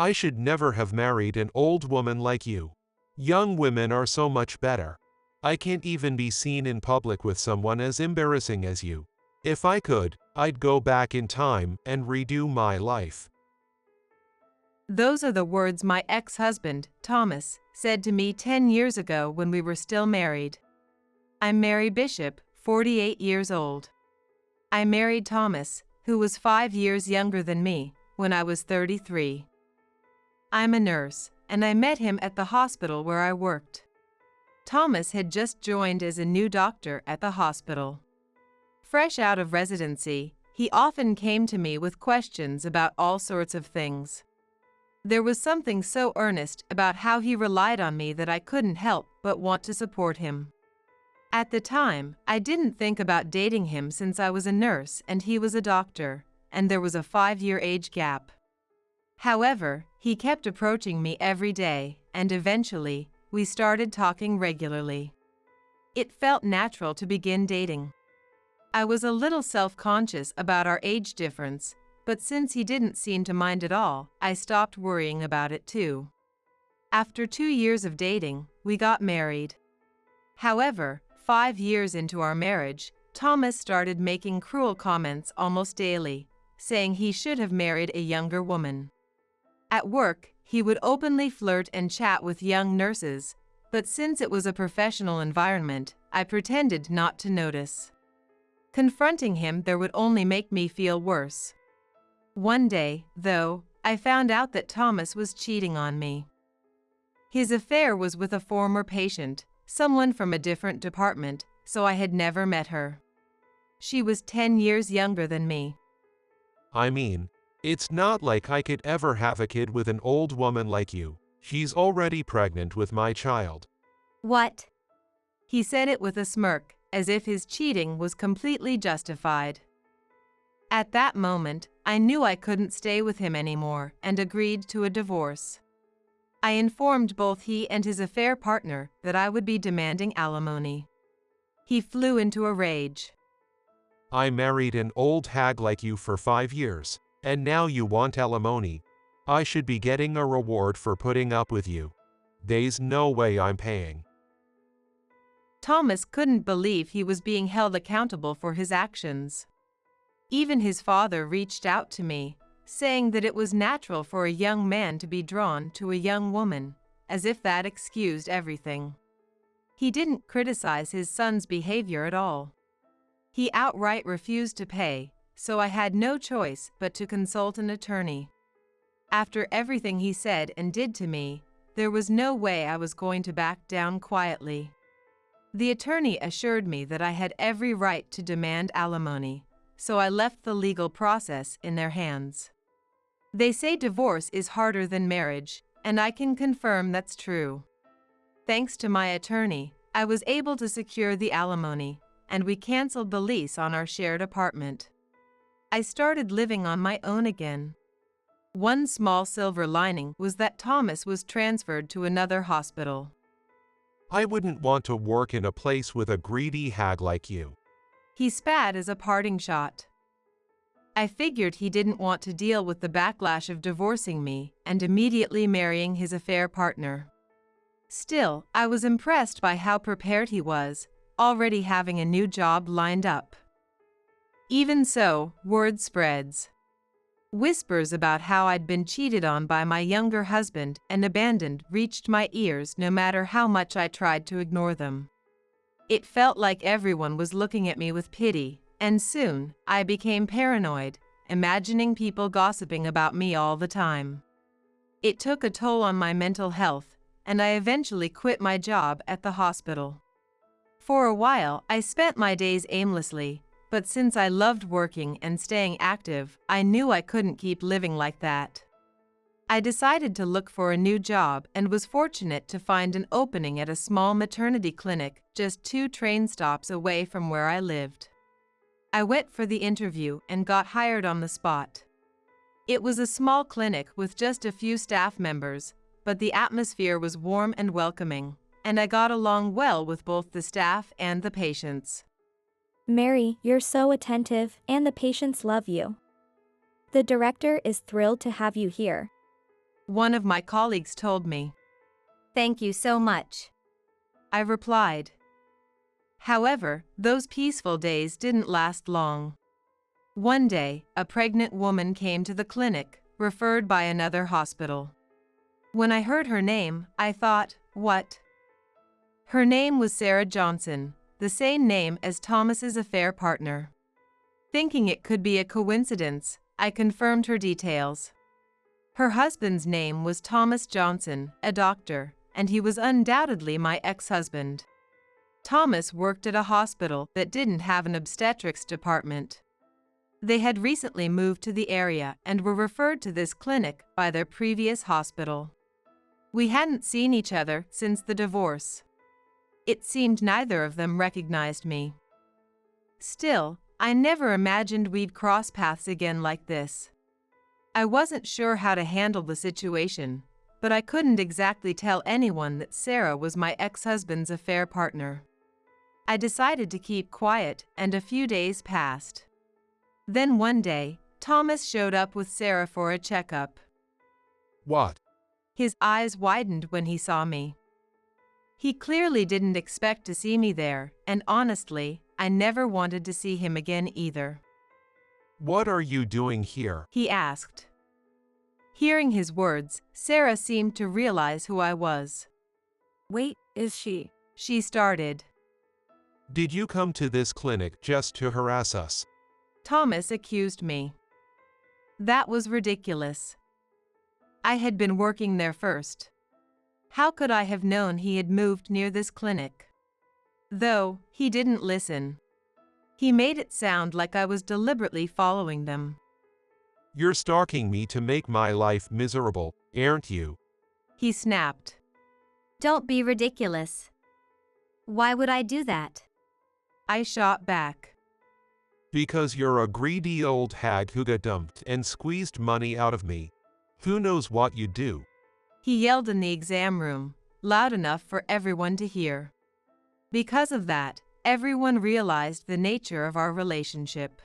I should never have married an old woman like you. Young women are so much better. I can't even be seen in public with someone as embarrassing as you. If I could, I'd go back in time and redo my life." Those are the words my ex-husband, Thomas, said to me 10 years ago when we were still married. I'm Mary Bishop, 48 years old. I married Thomas, who was 5 years younger than me, when I was 33. I'm a nurse, and I met him at the hospital where I worked. Thomas had just joined as a new doctor at the hospital. Fresh out of residency, he often came to me with questions about all sorts of things. There was something so earnest about how he relied on me that I couldn't help but want to support him. At the time, I didn't think about dating him since I was a nurse and he was a doctor, and there was a 5-year age gap. However, he kept approaching me every day, and eventually, we started talking regularly. It felt natural to begin dating. I was a little self-conscious about our age difference, but since he didn't seem to mind at all, I stopped worrying about it too. After 2 years of dating, we got married. However, 5 years into our marriage, Thomas started making cruel comments almost daily, saying he should have married a younger woman. At work, he would openly flirt and chat with young nurses, but since it was a professional environment, I pretended not to notice. Confronting him there would only make me feel worse. One day, though, I found out that Thomas was cheating on me. His affair was with a former patient, someone from a different department, so I had never met her. She was 10 years younger than me. I mean, it's not like I could ever have a kid with an old woman like you. She's already pregnant with my child. What? He said it with a smirk, as if his cheating was completely justified. At that moment, I knew I couldn't stay with him anymore and agreed to a divorce. I informed both he and his affair partner that I would be demanding alimony. He flew into a rage. I married an old hag like you for 5 years, and now you want alimony. I should be getting a reward for putting up with you. There's no way I'm paying. Thomas couldn't believe he was being held accountable for his actions. Even his father reached out to me, saying that it was natural for a young man to be drawn to a young woman, as if that excused everything. He didn't criticize his son's behavior at all. He outright refused to pay, so I had no choice but to consult an attorney. After everything he said and did to me, there was no way I was going to back down quietly. The attorney assured me that I had every right to demand alimony, so I left the legal process in their hands. They say divorce is harder than marriage, and I can confirm that's true. Thanks to my attorney, I was able to secure the alimony, and we canceled the lease on our shared apartment. I started living on my own again. One small silver lining was that Thomas was transferred to another hospital. I wouldn't want to work in a place with a greedy hag like you. He spat as a parting shot. I figured he didn't want to deal with the backlash of divorcing me and immediately marrying his affair partner. Still, I was impressed by how prepared he was, already having a new job lined up. Even so, word spreads. Whispers about how I'd been cheated on by my younger husband and abandoned reached my ears no matter how much I tried to ignore them. It felt like everyone was looking at me with pity, and soon, I became paranoid, imagining people gossiping about me all the time. It took a toll on my mental health, and I eventually quit my job at the hospital. For a while, I spent my days aimlessly, but since I loved working and staying active, I knew I couldn't keep living like that. I decided to look for a new job and was fortunate to find an opening at a small maternity clinic just 2 train stops away from where I lived. I went for the interview and got hired on the spot. It was a small clinic with just a few staff members, but the atmosphere was warm and welcoming, and I got along well with both the staff and the patients. Mary, you're so attentive, and the patients love you. The director is thrilled to have you here. one of my colleagues told me. Thank you so much. I replied. However, those peaceful days didn't last long. One day, a pregnant woman came to the clinic, referred by another hospital. When I heard her name, I thought, what? Her name was Sarah Johnson, the same name as Thomas's affair partner. Thinking it could be a coincidence, I confirmed her details. Her husband's name was Thomas Johnson, a doctor, and he was undoubtedly my ex-husband. Thomas worked at a hospital that didn't have an obstetrics department. They had recently moved to the area and were referred to this clinic by their previous hospital. We hadn't seen each other since the divorce. It seemed neither of them recognized me. Still, I never imagined we'd cross paths again like this. I wasn't sure how to handle the situation, but I couldn't exactly tell anyone that Sarah was my ex-husband's affair partner. I decided to keep quiet, and a few days passed. Then one day, Thomas showed up with Sarah for a checkup. What? His eyes widened when he saw me. He clearly didn't expect to see me there, and honestly, I never wanted to see him again either. What are you doing here? He asked. Hearing his words, Sarah seemed to realize who I was. Wait, is she? She started. Did you come to this clinic just to harass us? Thomas accused me. That was ridiculous. I had been working there first. How could I have known he had moved near this clinic? Though, he didn't listen. He made it sound like I was deliberately following them. You're stalking me to make my life miserable, aren't you? He snapped. Don't be ridiculous. Why would I do that? I shot back. Because you're a greedy old hag who got dumped and squeezed money out of me. Who knows what you'd do? He yelled in the exam room, loud enough for everyone to hear. Because of that, everyone realized the nature of our relationship.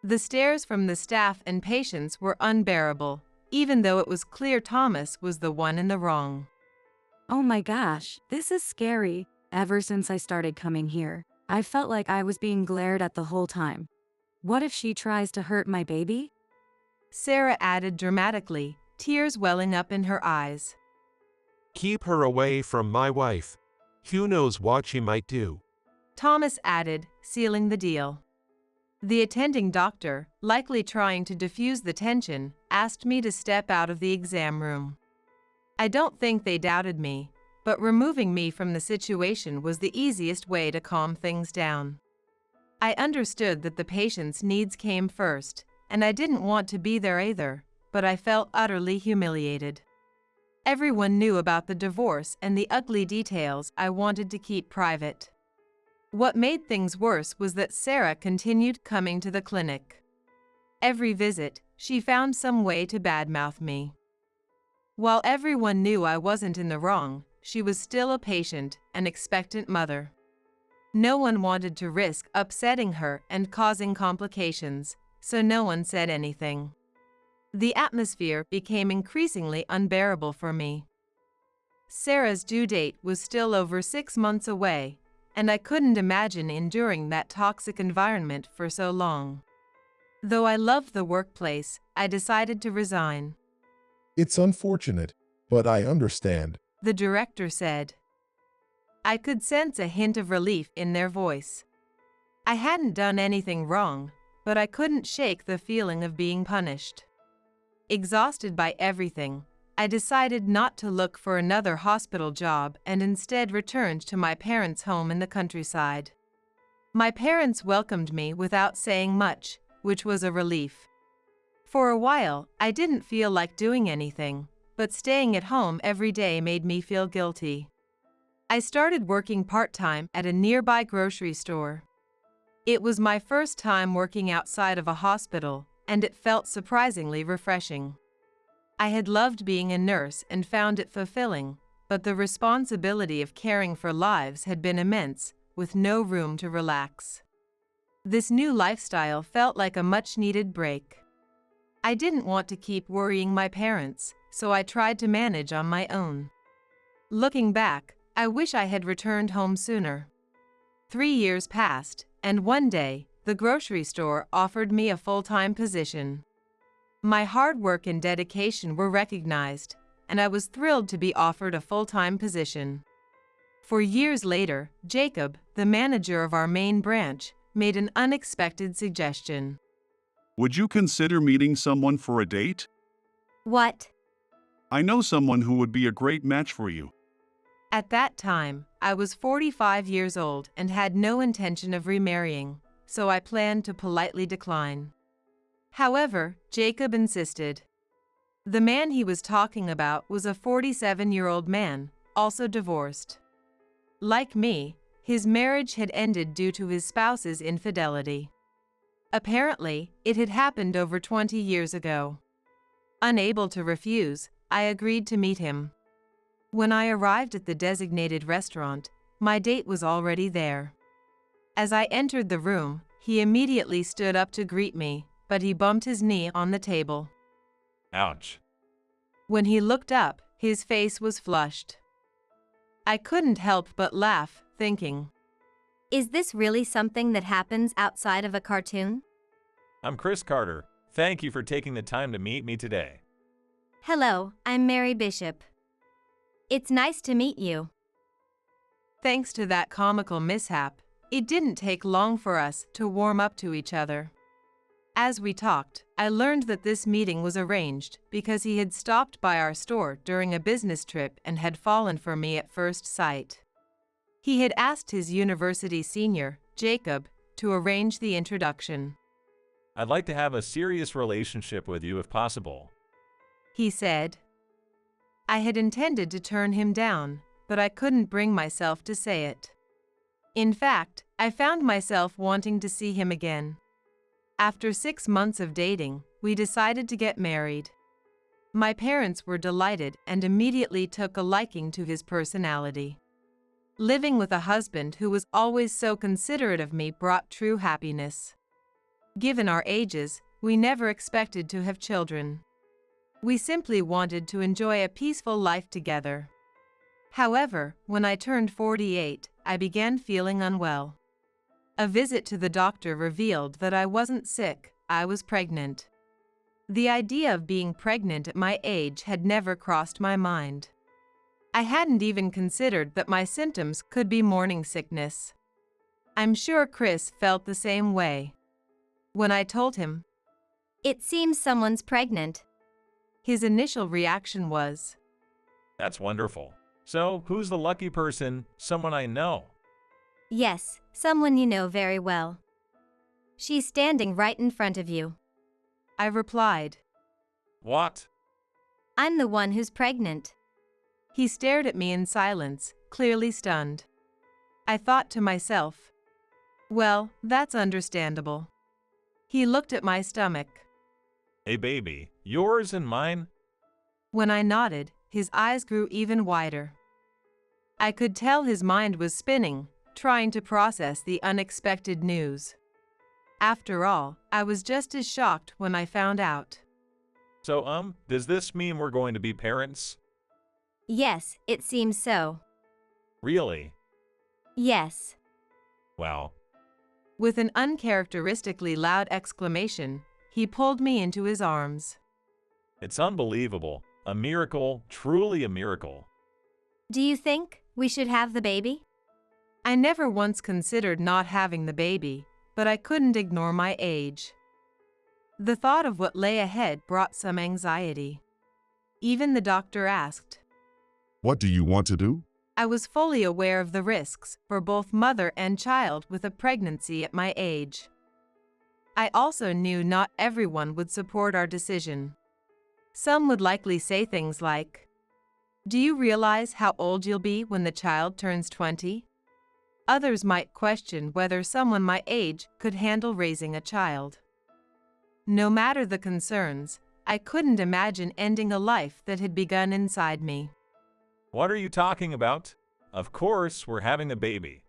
The stares from the staff and patients were unbearable, even though it was clear Thomas was the one in the wrong. Oh my gosh, this is scary. Ever since I started coming here, I felt like I was being glared at the whole time. What if she tries to hurt my baby? Sarah added dramatically, tears welling up in her eyes. Keep her away from my wife. Who knows what she might do? Thomas added, sealing the deal. The attending doctor, likely trying to diffuse the tension, asked me to step out of the exam room. I don't think they doubted me, but removing me from the situation was the easiest way to calm things down. I understood that the patient's needs came first, and I didn't want to be there either, but I felt utterly humiliated. Everyone knew about the divorce and the ugly details I wanted to keep private. What made things worse was that Sarah continued coming to the clinic. Every visit, she found some way to badmouth me. While everyone knew I wasn't in the wrong, she was still a patient, an expectant mother. No one wanted to risk upsetting her and causing complications, so no one said anything. The atmosphere became increasingly unbearable for me. Sarah's due date was still over 6 months away, and I couldn't imagine enduring that toxic environment for so long. Though I loved the workplace, I decided to resign. It's unfortunate, but I understand. The director said. I could sense a hint of relief in their voice. I hadn't done anything wrong, but I couldn't shake the feeling of being punished. Exhausted by everything, I decided not to look for another hospital job and instead returned to my parents' home in the countryside. My parents welcomed me without saying much, which was a relief. For a while, I didn't feel like doing anything, but staying at home every day made me feel guilty. I started working part-time at a nearby grocery store. It was my first time working outside of a hospital, and it felt surprisingly refreshing. I had loved being a nurse and found it fulfilling, but the responsibility of caring for lives had been immense, with no room to relax. This new lifestyle felt like a much-needed break. I didn't want to keep worrying my parents, so I tried to manage on my own. Looking back, I wish I had returned home sooner. 3 years passed, and one day, the grocery store offered me a full-time position. My hard work and dedication were recognized, and I was thrilled to be offered a full-time position. 4 years later, Jacob, the manager of our main branch, made an unexpected suggestion. Would you consider meeting someone for a date? What? I know someone who would be a great match for you. At that time, I was 45 years old and had no intention of remarrying, so I planned to politely decline. However, Jacob insisted. The man he was talking about was a 47-year-old man, also divorced. Like me, his marriage had ended due to his spouse's infidelity. Apparently, it had happened over 20 years ago. Unable to refuse, I agreed to meet him. When I arrived at the designated restaurant, my date was already there. As I entered the room, he immediately stood up to greet me, but he bumped his knee on the table. Ouch. When he looked up, his face was flushed. I couldn't help but laugh, thinking, Is this really something that happens outside of a cartoon? I'm Chris Carter. Thank you for taking the time to meet me today. Hello, I'm Mary Bishop. It's nice to meet you. Thanks to that comical mishap, it didn't take long for us to warm up to each other. As we talked, I learned that this meeting was arranged because he had stopped by our store during a business trip and had fallen for me at first sight. He had asked his university senior, Jacob, to arrange the introduction. I'd like to have a serious relationship with you if possible. He said. I had intended to turn him down, but I couldn't bring myself to say it. In fact, I found myself wanting to see him again. After 6 months of dating, we decided to get married. My parents were delighted and immediately took a liking to his personality. Living with a husband who was always so considerate of me brought true happiness. Given our ages, we never expected to have children. We simply wanted to enjoy a peaceful life together. However, when I turned 48, I began feeling unwell. A visit to the doctor revealed that I wasn't sick, I was pregnant. The idea of being pregnant at my age had never crossed my mind. I hadn't even considered that my symptoms could be morning sickness. I'm sure Chris felt the same way. When I told him, It seems someone's pregnant. His initial reaction was, That's wonderful. So, who's the lucky person? Someone I know. Yes, someone you know very well. She's standing right in front of you. I replied. What? I'm the one who's pregnant. He stared at me in silence, clearly stunned. I thought to myself, well, that's understandable. He looked at my stomach. Hey baby, yours and mine? When I nodded, his eyes grew even wider. I could tell his mind was spinning, trying to process the unexpected news. After all, I was just as shocked when I found out. So, does this mean we're going to be parents? Yes, it seems so. Really? Yes. Wow. With an uncharacteristically loud exclamation, he pulled me into his arms. It's unbelievable. A miracle, truly a miracle. Do you think we should have the baby? I never once considered not having the baby, but I couldn't ignore my age. The thought of what lay ahead brought some anxiety. Even the doctor asked. What do you want to do? I was fully aware of the risks for both mother and child with a pregnancy at my age. I also knew not everyone would support our decision. Some would likely say things like, "Do you realize how old you'll be when the child turns 20?" Others might question whether someone my age could handle raising a child. No matter the concerns, I couldn't imagine ending a life that had begun inside me. What are you talking about? Of course, we're having a baby.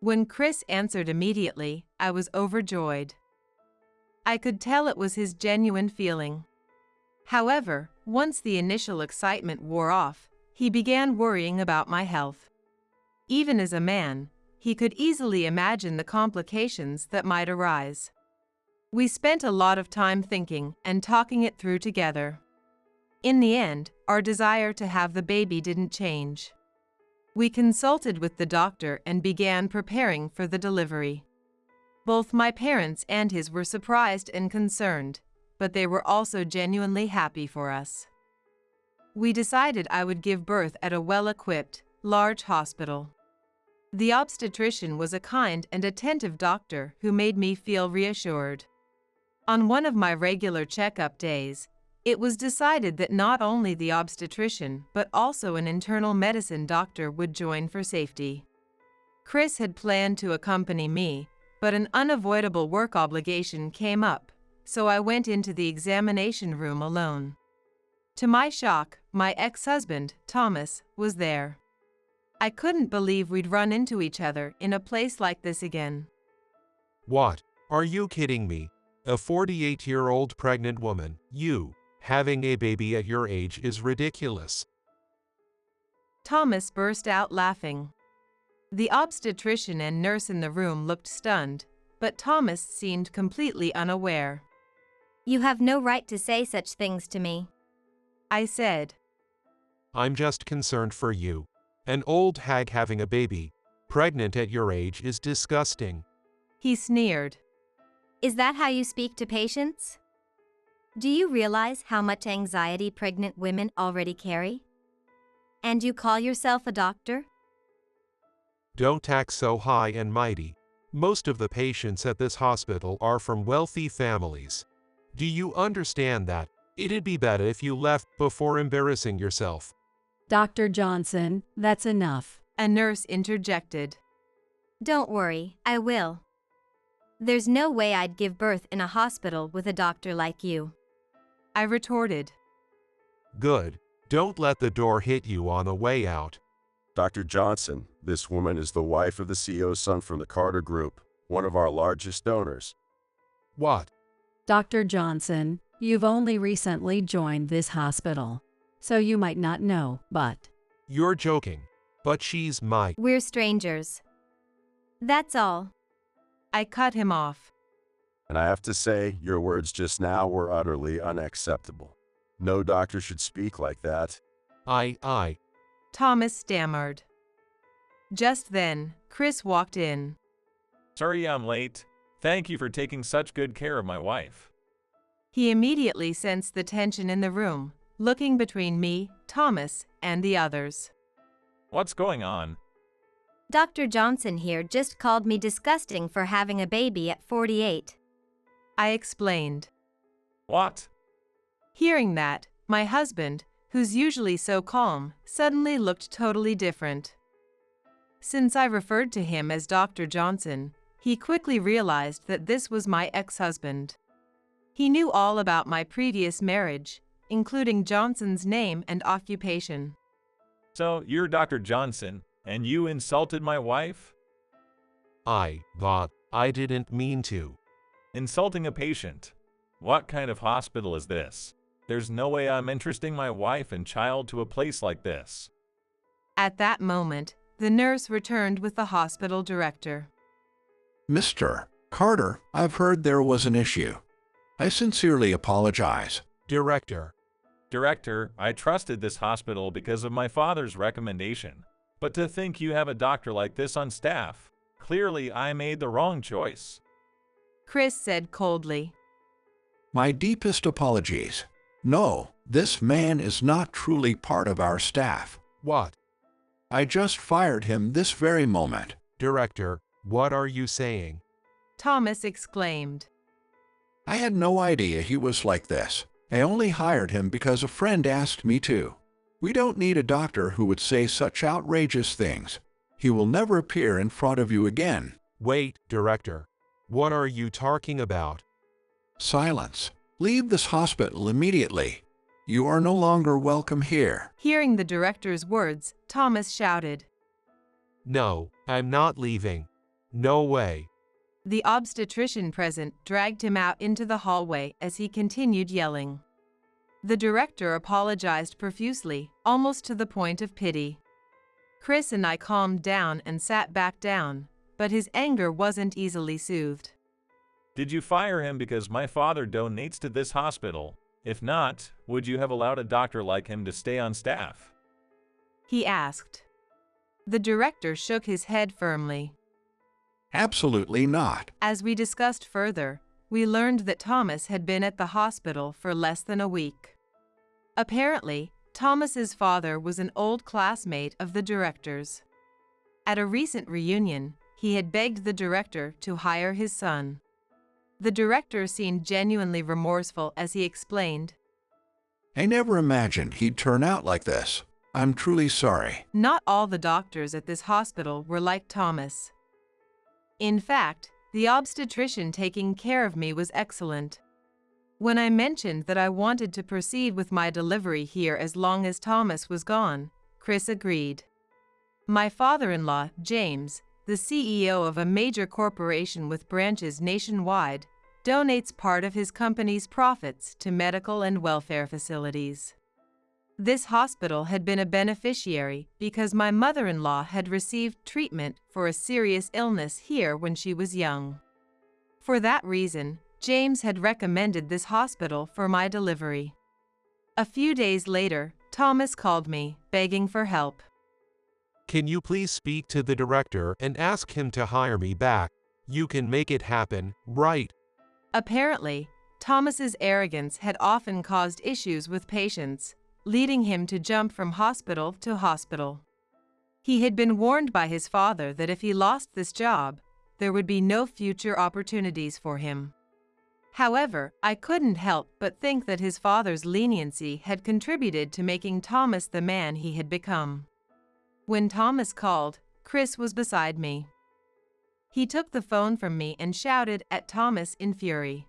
When Chris answered immediately, I was overjoyed. I could tell it was his genuine feeling. However, once the initial excitement wore off, he began worrying about my health. Even as a man, he could easily imagine the complications that might arise. We spent a lot of time thinking and talking it through together. In the end, our desire to have the baby didn't change. We consulted with the doctor and began preparing for the delivery. Both my parents and his were surprised and concerned, but they were also genuinely happy for us. We decided I would give birth at a well-equipped, large hospital. The obstetrician was a kind and attentive doctor who made me feel reassured. On one of my regular checkup days, it was decided that not only the obstetrician but also an internal medicine doctor would join for safety. Chris had planned to accompany me, but an unavoidable work obligation came up, so I went into the examination room alone. To my shock, my ex-husband, Thomas, was there. I couldn't believe we'd run into each other in a place like this again. What? Are you kidding me? A 48-year-old pregnant woman, you, having a baby at your age is ridiculous. Thomas burst out laughing. The obstetrician and nurse in the room looked stunned, but Thomas seemed completely unaware. You have no right to say such things to me, I said. I'm just concerned for you. An old hag having a baby, pregnant at your age is disgusting. He sneered. Is that how you speak to patients? Do you realize how much anxiety pregnant women already carry? And you call yourself a doctor? Don't act so high and mighty. Most of the patients at this hospital are from wealthy families. Do you understand that? It'd be better if you left before embarrassing yourself. Dr. Johnson, that's enough. A nurse interjected. Don't worry, I will. There's no way I'd give birth in a hospital with a doctor like you, I retorted. Good. Don't let the door hit you on the way out. Dr. Johnson, this woman is the wife of the CEO's son from the Carter Group, one of our largest donors. What? Dr. Johnson, you've only recently joined this hospital, so you might not know, but… You're joking. But she's my… We're strangers. That's all. I cut him off. And I have to say, your words just now were utterly unacceptable. No doctor should speak like that. Thomas stammered. Just then, Chris walked in. Sorry I'm late. Thank you for taking such good care of my wife. He immediately sensed the tension in the room, looking between me, Thomas, and the others. What's going on? Dr. Johnson here just called me disgusting for having a baby at 48. I explained. What? Hearing that, my husband, who's usually so calm, suddenly looked totally different. Since I referred to him as Dr. Johnson, he quickly realized that this was my ex-husband. He knew all about my previous marriage, including Johnson's name and occupation. So, you're Dr. Johnson, and you insulted my wife? I didn't mean to. Insulting a patient? What kind of hospital is this? There's no way I'm entrusting my wife and child to a place like this. At that moment, the nurse returned with the hospital director. Mr. Carter, I've heard there was an issue. I sincerely apologize. Director, I trusted this hospital because of my father's recommendation. But to think you have a doctor like this on staff, clearly I made the wrong choice. Chris said coldly. My deepest apologies. No, this man is not truly part of our staff. What? I just fired him this very moment. Director, what are you saying? Thomas exclaimed. I had no idea he was like this. I only hired him because a friend asked me to. We don't need a doctor who would say such outrageous things. He will never appear in front of you again. Wait, Director. What are you talking about? Silence. Leave this hospital immediately. You are no longer welcome here. Hearing the director's words, Thomas shouted. No, I'm not leaving. No way. The obstetrician present dragged him out into the hallway as he continued yelling. The director apologized profusely, almost to the point of pity. Chris and I calmed down and sat back down, but his anger wasn't easily soothed. Did you fire him because my father donates to this hospital? If not, would you have allowed a doctor like him to stay on staff? He asked. The director shook his head firmly. Absolutely not. As we discussed further, we learned that Thomas had been at the hospital for less than a week. Apparently, Thomas's father was an old classmate of the director's. At a recent reunion, he had begged the director to hire his son. The director seemed genuinely remorseful as he explained, I never imagined he'd turn out like this. I'm truly sorry. Not all the doctors at this hospital were like Thomas. In fact, the obstetrician taking care of me was excellent. When I mentioned that I wanted to proceed with my delivery here as long as Thomas was gone, Chris agreed. My father-in-law, James, the CEO of a major corporation with branches nationwide, donates part of his company's profits to medical and welfare facilities. This hospital had been a beneficiary because my mother-in-law had received treatment for a serious illness here when she was young. For that reason, James had recommended this hospital for my delivery. A few days later, Thomas called me, begging for help. Can you please speak to the director and ask him to hire me back? You can make it happen, right? Apparently, Thomas's arrogance had often caused issues with patients, leading him to jump from hospital to hospital. He had been warned by his father that if he lost this job, there would be no future opportunities for him. However, I couldn't help but think that his father's leniency had contributed to making Thomas the man he had become. When Thomas called, Chris was beside me. He took the phone from me and shouted at Thomas in fury.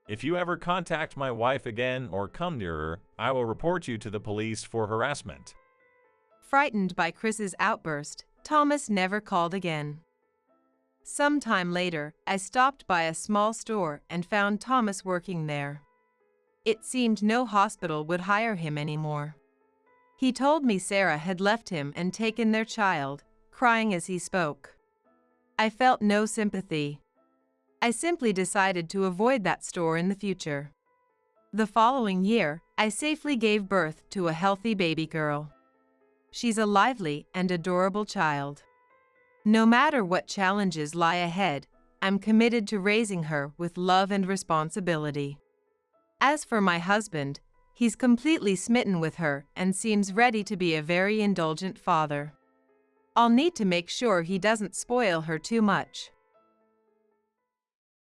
If you ever contact my wife again or come near her, I will report you to the police for harassment. Frightened by Chris's outburst, Thomas never called again. Some time later, I stopped by a small store and found Thomas working there. It seemed no hospital would hire him anymore. He told me Sarah had left him and taken their child, crying as he spoke. I felt no sympathy. I simply decided to avoid that store in the future. The following year, I safely gave birth to a healthy baby girl. She's a lively and adorable child. No matter what challenges lie ahead, I'm committed to raising her with love and responsibility. As for my husband, he's completely smitten with her and seems ready to be a very indulgent father. I'll need to make sure he doesn't spoil her too much.